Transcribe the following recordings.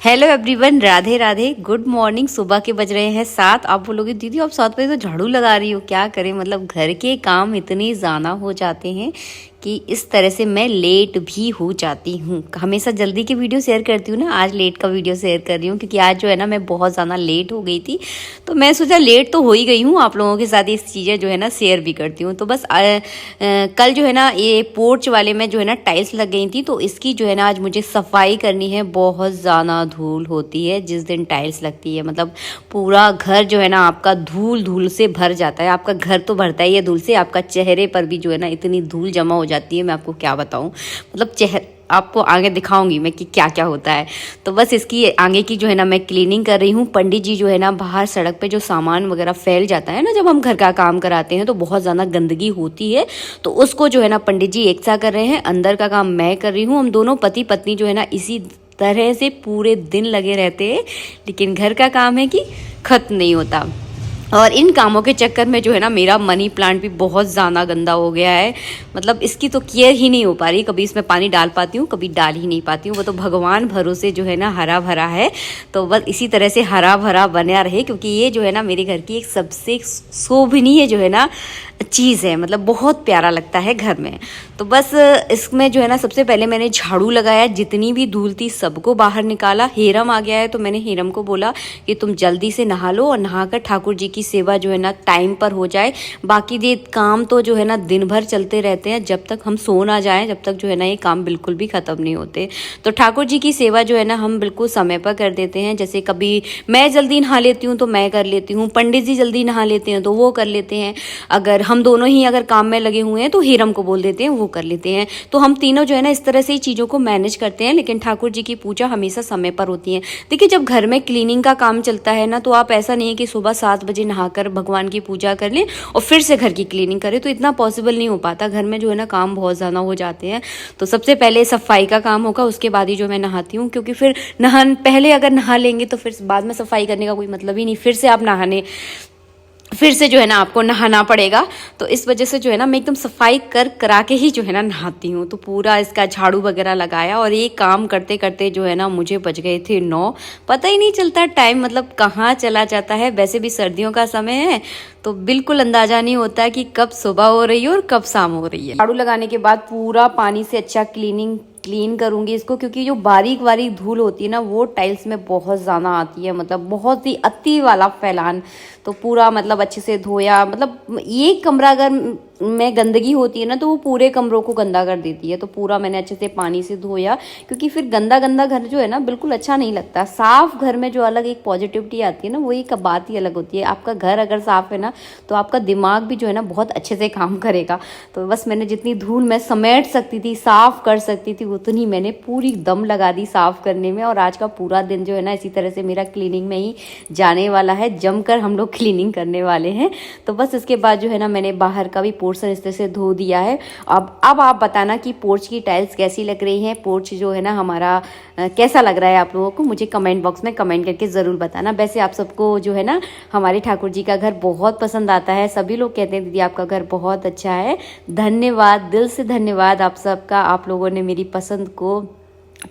Hello everyone, Radhe Radhe. Good morning. सुबह के बज रहे हैं 7। आप बोलोगे दीदी आप 7 बजे तो झाड़ू लगा रही हो, क्या करें। मतलब घर के काम इतने ज़्यादा हो जाते हैं कि इस तरह से मैं लेट भी हो जाती हूँ। हमेशा जल्दी की वीडियो शेयर करती हूँ ना, आज लेट का वीडियो शेयर कर रही हूँ क्योंकि आज जो है ना मैं बहुत ज़्यादा लेट हो गई थी। तो मैं सोचा लेट तो हो ही गई हूँ, आप लोगों के साथ इस चीज़ें जो है ना शेयर भी करती हूँ। तो बस कल जो है ना ये पोर्च वाले में जो है ना टाइल्स लग गई थी, तो इसकी जो है ना आज मुझे सफाई करनी है। बहुत ज़्यादा धूल होती है जिस दिन टाइल्स लगती है, मतलब पूरा घर जो है ना आपका धूल धूल से भर जाता है। आपका घर तो भरता ही है धूल से, आपका चेहरे पर भी जो है ना इतनी धूल जमा हो जाती है, मैं आपको क्या बताऊं। मतलब आपको आगे दिखाऊंगी मैं कि क्या क्या होता है। तो बस इसकी आगे की जो है ना मैं क्लीनिंग कर रही हूँ। पंडित जी जो है ना बाहर सड़क पे जो सामान वगैरह फैल जाता है ना, जब हम घर का काम कराते हैं तो बहुत ज़्यादा गंदगी होती है, तो उसको जो है ना पंडित जी एक साथ कर रहे हैं। अंदर का काम मैं कर रही हूँ। हम दोनों पति पत्नी जो है ना इसी तरह से पूरे दिन लगे रहते हैं, लेकिन घर का काम है कि खत्म नहीं होता। और इन कामों के चक्कर में जो है ना मेरा मनी प्लांट भी बहुत ज़्यादा गंदा हो गया है। मतलब इसकी तो केयर ही नहीं हो पा रही। कभी इसमें पानी डाल पाती हूँ, कभी डाल ही नहीं पाती हूँ। वो तो भगवान भरोसे जो है ना हरा भरा है, तो बस इसी तरह से हरा भरा बना रहे, क्योंकि ये जो है ना मेरे घर की एक सबसे शोभनीय जो है ना चीज़ है। मतलब बहुत प्यारा लगता है घर में। तो बस इसमें जो है ना सबसे पहले मैंने झाड़ू लगाया, जितनी भी धूल थी सबको बाहर निकाला। हेरम आ गया है तो मैंने हेरम को बोला कि तुम जल्दी से नहा लो और नहाकर ठाकुर जी की सेवा जो है ना टाइम पर हो जाए। बाकी ये काम तो जो है ना दिन भर चलते रहते हैं, जब तक हम सो ना जाएं जब तक जो है ना ये काम बिल्कुल भी ख़त्म नहीं होते। तो ठाकुर जी की सेवा जो है ना हम बिल्कुल समय पर कर देते हैं। जैसे कभी मैं जल्दी नहा लेती हूँ तो मैं कर लेती हूँ, पंडित जी जल्दी नहा लेते हैं तो वो कर लेते हैं। अगर हम दोनों ही अगर काम में लगे हुए हैं तो हीरम को बोल देते हैं, वो कर लेते हैं। तो हम तीनों जो है ना इस तरह से ही चीज़ों को मैनेज करते हैं। लेकिन ठाकुर जी की पूजा हमेशा समय पर होती है। देखिए जब घर में क्लीनिंग का काम चलता है ना, तो आप ऐसा नहीं है कि सुबह 7 बजे नहाकर भगवान की पूजा कर लें और फिर से घर की क्लीनिंग करें, तो इतना पॉसिबल नहीं हो पाता। घर में जो है ना काम बहुत ज़्यादा हो जाते हैं। तो सबसे पहले सफाई का काम होगा, उसके बाद ही जो मैं नहाती हूँ, क्योंकि फिर पहले अगर नहा लेंगे तो फिर बाद में सफाई करने का कोई मतलब ही नहीं। फिर से जो है ना आपको नहाना पड़ेगा। तो इस वजह से जो है ना मैं एकदम सफाई करा के ही जो है ना नहाती हूँ। तो पूरा इसका झाड़ू वगैरह लगाया और ये काम करते करते जो है ना मुझे बज गए थे 9। पता ही नहीं चलता टाइम मतलब कहाँ चला जाता है। वैसे भी सर्दियों का समय है तो बिल्कुल अंदाजा नहीं होता कि कब सुबह हो रही है और कब शाम हो रही है। झाड़ू लगाने के बाद पूरा पानी से अच्छा क्लीन करूंगी इसको, क्योंकि जो बारीक बारीक धूल होती है ना वो टाइल्स में बहुत ज़्यादा आती है। मतलब बहुत ही अति वाला फैलान। तो पूरा मतलब अच्छे से धोया। मतलब ये कमरा अगर में गंदगी होती है ना तो वो पूरे कमरों को गंदा कर देती है। तो पूरा मैंने अच्छे से पानी से धोया, क्योंकि फिर गंदा गंदा घर जो है ना बिल्कुल अच्छा नहीं लगता। साफ घर में जो अलग एक पॉजिटिविटी आती है ना, वो एक बात ही अलग होती है। आपका घर अगर साफ है ना तो आपका दिमाग भी जो है ना बहुत अच्छे से काम करेगा। तो बस मैंने जितनी धूल मैं समेट सकती थी, साफ कर सकती थी, उतनी मैंने पूरी दम लगा दी साफ करने में। और आज का पूरा दिन जो है ना इसी तरह से मेरा क्लीनिंग में ही जाने वाला है। जमकर हम लोग क्लीनिंग करने वाले हैं। तो बस इसके बाद जो है ना मैंने बाहर का भी पोर्शन इस तरह से धो दिया है। अब आप बताना कि पोर्च की टाइल्स कैसी लग रही हैं। पोर्च जो है ना हमारा कैसा लग रहा है आप लोगों को, मुझे कमेंट बॉक्स में कमेंट करके ज़रूर बताना। वैसे आप सबको जो है ना हमारे ठाकुर जी का घर बहुत पसंद आता है। सभी लोग कहते हैं दीदी आपका घर बहुत अच्छा है। धन्यवाद, दिल से धन्यवाद आप सबका। आप लोगों ने मेरी पसंद को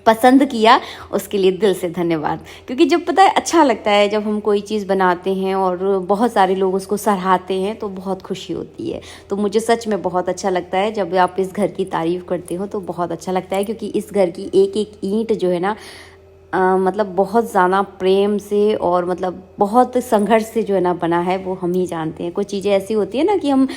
पसंद किया, उसके लिए दिल से धन्यवाद। क्योंकि जब पता है अच्छा लगता है जब हम कोई चीज़ बनाते हैं और बहुत सारे लोग उसको सराहते हैं तो बहुत खुशी होती है। तो मुझे सच में बहुत अच्छा लगता है जब आप इस घर की तारीफ़ करते हो, तो बहुत अच्छा लगता है। क्योंकि इस घर की एक एक ईंट जो है ना मतलब बहुत ज़्यादा प्रेम से और मतलब बहुत संघर्ष से जो है ना बना है, वो हम ही जानते हैं। कुछ चीज़ें ऐसी होती है ना कि हम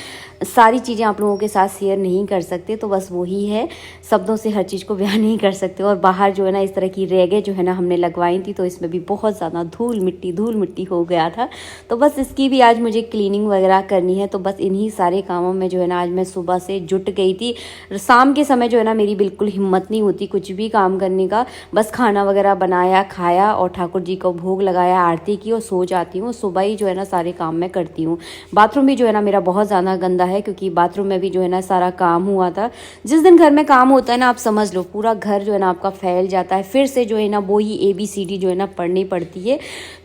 सारी चीज़ें आप लोगों के साथ शेयर नहीं कर सकते, तो बस वही है, शब्दों से हर चीज़ को बयान नहीं कर सकते। और बाहर जो है ना इस तरह की रैगें जो है ना हमने लगवाई थी, तो इसमें भी बहुत ज़्यादा धूल मिट्टी हो गया था। तो बस इसकी भी आज मुझे क्लीनिंग वगैरह करनी है। तो बस इन्हीं सारे कामों में जो है ना आज मैं सुबह से जुट गई थी। शाम के समय जो है ना मेरी बिल्कुल हिम्मत नहीं होती कुछ भी काम करने का। बस खाना वगैरह बनाया, खाया और ठाकुर जी को भोग लगाया, आरती की और सो जाती हूँ। सुबह ही जो है ना सारे काम मैं करती हूँ। बाथरूम भी जो है ना मेरा बहुत ज़्यादा गंदा है, क्योंकि बाथरूम में भी जो है ना सारा काम हुआ था। जिस दिन घर में काम होता है ना, आप समझ लो पूरा घर जो है ना आपका फैल जाता है। फिर से जो है ना वो ही ABCD जो है ना पढ़नी पड़ती है।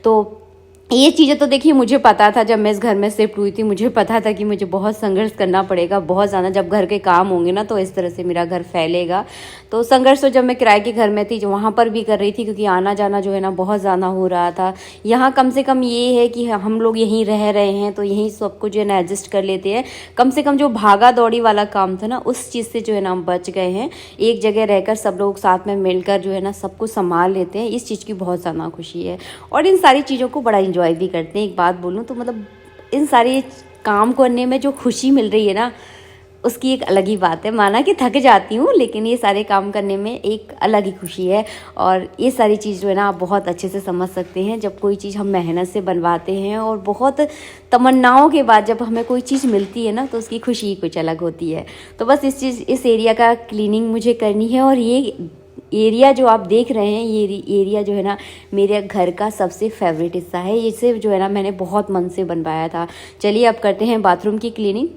तो ये चीज़ें तो देखिए मुझे पता था जब मैं इस घर में शिफ्ट हुई थी, मुझे पता था कि मुझे बहुत संघर्ष करना पड़ेगा, बहुत ज़्यादा। जब घर के काम होंगे ना तो इस तरह से मेरा घर फैलेगा। तो संघर्ष तो जब मैं किराए के घर में थी जो वहाँ पर भी कर रही थी, क्योंकि आना जाना जो है ना बहुत ज़्यादा हो रहा था। यहाँ कम से कम ये है कि हम लोग यहीं रह रहे हैं तो यहीं सब कुछ जो है ना एडजस्ट कर लेते हैं। कम से कम जो भागा दौड़ी वाला काम था ना उस चीज़ से जो है ना हम बच गए हैं। एक जगह रहकर सब लोग साथ में मिलकर जो है ना सब कुछ संभाल लेते हैं, इस चीज़ की बहुत ज़्यादा खुशी है। और इन सारी चीज़ों को बड़ा इंजॉय भी करते हैं। एक बात बोलूँ तो मतलब इन सारे काम करने में जो खुशी मिल रही है ना उसकी एक अलग ही बात है। माना कि थक जाती हूँ लेकिन ये सारे काम करने में एक अलग ही खुशी है। और ये सारी चीज़ जो है ना आप बहुत अच्छे से समझ सकते हैं। जब कोई चीज़ हम मेहनत से बनवाते हैं और बहुत तमन्नाओं के बाद जब हमें कोई चीज़ मिलती है ना तो उसकी खुशी कुछ अलग होती है। तो बस इस एरिया का क्लीनिंग मुझे करनी है। और ये एरिया जो आप देख रहे हैं ये एरिया जो है ना मेरे घर का सबसे फेवरेट हिस्सा है। इसे जो है ना मैंने बहुत मन से बनवाया था। चलिए अब करते हैं बाथरूम की क्लीनिंग।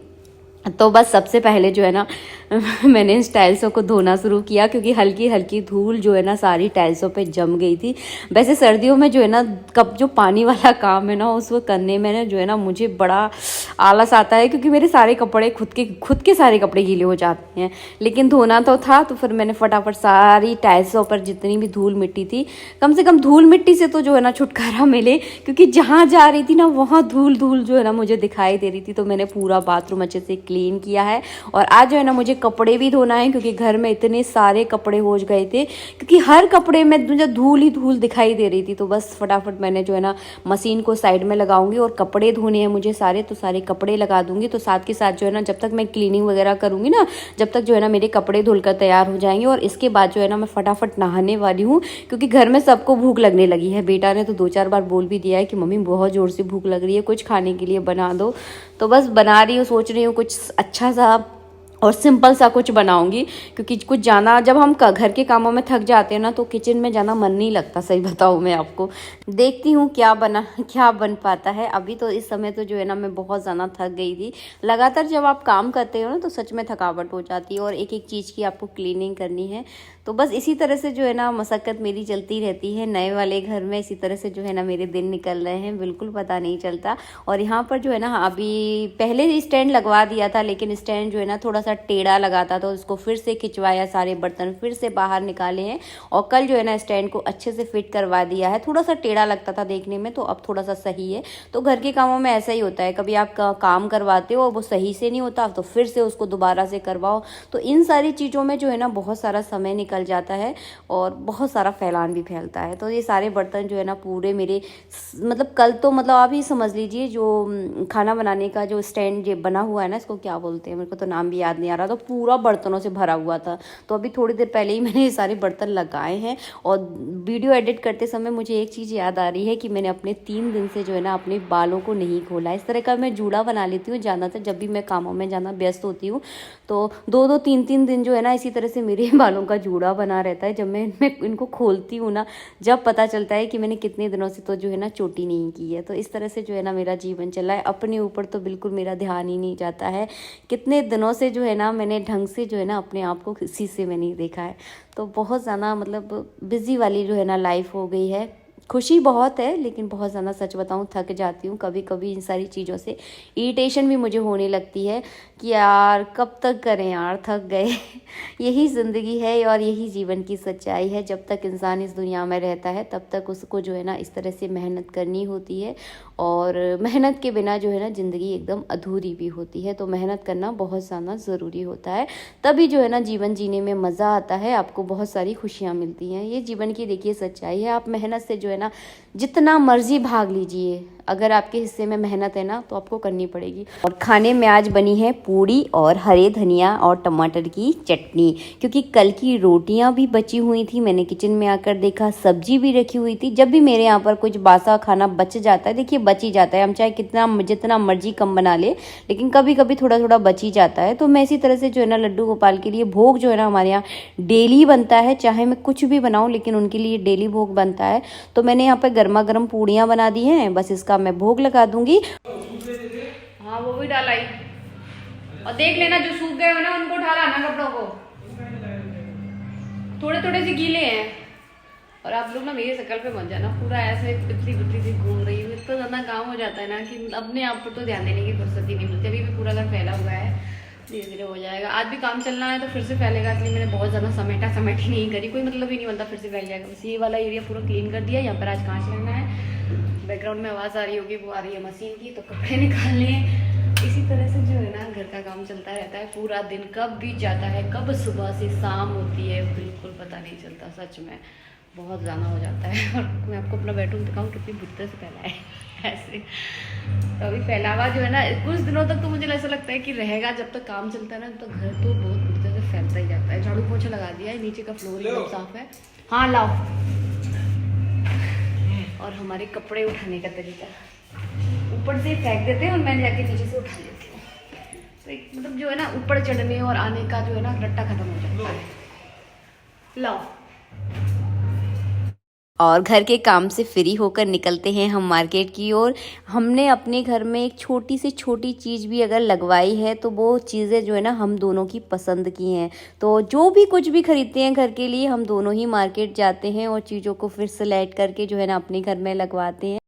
तो बस सबसे पहले जो है ना मैंने इस टाइल्सों को धोना शुरू किया, क्योंकि हल्की हल्की धूल जो है ना सारी टाइल्सों पे जम गई थी। वैसे सर्दियों में जो है ना कब जो पानी वाला काम है ना उसको करने में ना जो है ना मुझे बड़ा आलस आता है, क्योंकि मेरे सारे कपड़े खुद के सारे कपड़े गीले हो जाते हैं। लेकिन धोना तो था तो फिर मैंने फटाफट सारी टाइल्सों पर जितनी भी धूल मिट्टी थी, कम से कम धूल मिट्टी से तो जो है ना छुटकारा मिले, क्योंकि जहाँ जा रही थी ना वहाँ धूल धूल जो है ना मुझे दिखाई दे रही थी। तो मैंने पूरा बाथरूम अच्छे से क्लीन किया है। और आज जो है ना मुझे कपड़े भी धोना है, क्योंकि घर में इतने सारे कपड़े हो गए थे, क्योंकि हर कपड़े में मुझे धूल ही धूल दिखाई दे रही थी। तो बस फटाफट मैंने जो है ना मशीन को साइड में लगाऊंगी और कपड़े धोने हैं मुझे सारे, तो सारे कपड़े लगा दूंगी। तो साथ के साथ जो है ना जब तक मैं क्लीनिंग वगैरह करूंगी ना, जब तक जो है ना मेरे कपड़े धुलकर तैयार हो जाएंगे। और इसके बाद जो है ना मैं फटाफट नहाने वाली हूँ, क्योंकि घर में सबको भूख लगने लगी है। बेटा ने तो 2-4 बार बोल भी दिया है कि मम्मी बहुत ज़ोर से भूख लग रही है, कुछ खाने के लिए बना दो। तो बस बना रही हूँ, सोच रही हूँ कुछ अच्छा सा और सिंपल सा कुछ बनाऊंगी, क्योंकि कुछ जाना जब हम घर के कामों में थक जाते हैं ना तो किचन में जाना मन नहीं लगता। सही बताऊँ मैं आपको, देखती हूँ क्या बन पाता है। अभी तो इस समय तो जो है ना मैं बहुत ज़्यादा थक गई थी। लगातार जब आप काम करते हो ना तो सच में थकावट हो जाती है और एक एक चीज़ की आपको क्लीनिंग करनी है। तो बस इसी तरह से जो है ना मशक्क़त मेरी चलती रहती है नए वाले घर में। इसी तरह से जो है ना मेरे दिन निकल रहे हैं, बिल्कुल पता नहीं चलता। और यहाँ पर जो है ना अभी पहले स्टैंड लगवा दिया था, लेकिन स्टैंड जो है ना थोड़ा सा टेढ़ा लगा था, तो उसको फिर से खिंचवाया, सारे बर्तन फिर से बाहर निकाले हैं। और कल जो है ना स्टैंड को अच्छे से फिट करवा दिया है। थोड़ा सा टेढ़ा लगता था देखने में, तो अब थोड़ा सा सही है। तो घर के कामों में ऐसा ही होता है, कभी आप काम करवाते हो और वो सही से नहीं होता तो फिर से उसको दोबारा से करवाओ। तो इन सारी चीज़ों में जो है ना बहुत सारा समय निकल जाता है और बहुत सारा फैलान भी फैलता है। तो ये सारे बर्तन जो है ना पूरे मेरे मतलब कल तो मतलब आप ही समझ लीजिए, जो खाना बनाने का जो स्टैंड बना हुआ है ना, इसको क्या बोलते हैं मेरे को तो नाम भी याद नहीं आ रहा, तो पूरा बर्तनों से भरा हुआ था। तो अभी थोड़ी देर पहले ही मैंने ये सारे बर्तन लगाए हैं। और वीडियो एडिट करते समय मुझे एक चीज़ याद आ रही है कि मैंने अपने 3 दिन से जो है ना अपने बालों को नहीं खोला। इस तरह का मैं जूड़ा बना लेती हूँ ज़्यादातर जब भी मैं कामों में ज़्यादा व्यस्त होती हूँ। तो 2-2, 3-3 दिन जो है ना इसी तरह से मेरे बालों का जूड़ा बना रहता है। जब मैं इनको खोलती हूँ ना, जब पता चलता है कि मैंने कितने दिनों से तो जो है ना चोटी नहीं की है। तो इस तरह से जो है ना मेरा जीवन चला है। अपने ऊपर तो बिल्कुल मेरा ध्यान ही नहीं जाता है। कितने दिनों से जो है ना मैंने ढंग से जो है ना अपने आप को शीशे में नहीं देखा है। तो बहुत ज़्यादा मतलब बिजी वाली जो है ना लाइफ हो गई है। खुशी बहुत है लेकिन बहुत ज़्यादा सच बताऊँ थक जाती हूँ कभी कभी इन सारी चीज़ों से। इरिटेशन भी मुझे होने लगती है कि यार कब तक करें यार, थक गए यही ज़िंदगी है और यही जीवन की सच्चाई है। जब तक इंसान इस दुनिया में रहता है तब तक उसको जो है ना इस तरह से मेहनत करनी होती है। और मेहनत के बिना जो है ना ज़िंदगी एकदम अधूरी भी होती है। तो मेहनत करना बहुत ज़्यादा ज़रूरी होता है, तभी जो है ना जीवन जीने में मज़ा आता है, आपको बहुत सारी खुशियाँ मिलती हैं। ये जीवन की देखिए सच्चाई है। आप मेहनत से जो है ना जितना मर्जी भाग लीजिए, अगर आपके हिस्से में मेहनत है ना तो आपको करनी पड़ेगी। और खाने में आज बनी है पूड़ी और हरे धनिया और टमाटर की चटनी, क्योंकि कल की रोटियां भी बची हुई थी। मैंने किचन में आकर देखा सब्जी भी रखी हुई थी। जब भी मेरे यहाँ पर कुछ बासा खाना बच जाता है, देखिए बच ही जाता है, हम चाहे जितना मर्जी कम बना ले, लेकिन कभी कभी थोड़ा थोड़ा बच ही जाता है। तो मैं इसी तरह से जो है ना लड्डू गोपाल के लिए भोग जो है ना हमारे यहाँ डेली बनता है, चाहे मैं कुछ भी बनाऊँ लेकिन उनके लिए डेली भोग बनता है। तो मैंने यहाँ पर गर्मा गर्म पूड़ियाँ बना दी हैं, बस इसका मैं भोग लगा दूंगी। हाँ वो भी डाला ही, और देख लेना जो सूख गए हो ना उनको उठा लाना कपड़ों को, थोड़े थोड़े से गीले हैं। और आप लोग ना मेरी शक्ल पे मत जाना, पूरा ऐसे पितली पितली सी घूम रही हूँ। इतना ज़्यादा काम हो जाता है ना कि अपने आप पर तो ध्यान देने की फुर्सत ही नहीं मिलती। अभी भी पूरा घर फैला हुआ है, धीरे धीरे हो जाएगा। आज भी काम चलना है तो फिर से फैलेगा, इसलिए मैंने बहुत ज़्यादा समेट ही नहीं करी, कोई मतलब ही नहीं बनता, फिर से फैल जाएगा। बस ये वाला एरिया पूरा क्लीन कर दिया। यहाँ पर आज कांच लगना है। बैकग्राउंड में आवाज़ आ रही होगी, वो आ रही है मशीन की, तो कपड़े निकालने हैं। इसी तरह से जो है ना घर का काम चलता रहता है। पूरा दिन कब बीत जाता है, कब सुबह से शाम होती है, बिल्कुल पता नहीं चलता। सच में बहुत ज़्यादा हो जाता है। और मैं आपको अपना बेडरूम दिखाऊँ कितनी बुद्धि से फैला है ऐसे। तो अभी फैलावा जो है ना कुछ दिनों तक तो मुझे ऐसा लगता है कि रहेगा, जब तक काम चलता है ना तो घर तो बहुत बुद्धि से फैलता ही जाता है। झाड़ू पोछा लगा दिया है, नीचे का फ्लोर एकदम साफ है। हाँ लाओ। और हमारे कपड़े उठाने का तरीका, ऊपर से फेंक देते हैं और मैं जाके नीचे से उठा लेती हूँ। तो एक मतलब जो है ना ऊपर चढ़ने और आने का जो है ना रट्टा खत्म हो जाता है। लाओ। और घर के काम से फ्री होकर निकलते हैं हम मार्केट की ओर। हमने अपने घर में एक छोटी से छोटी चीज़ भी अगर लगवाई है तो वो चीज़ें जो है ना हम दोनों की पसंद की हैं। तो जो भी कुछ भी खरीदते हैं घर के लिए हम दोनों ही मार्केट जाते हैं और चीज़ों को फिर सेलेक्ट करके जो है ना अपने घर में लगवाते हैं।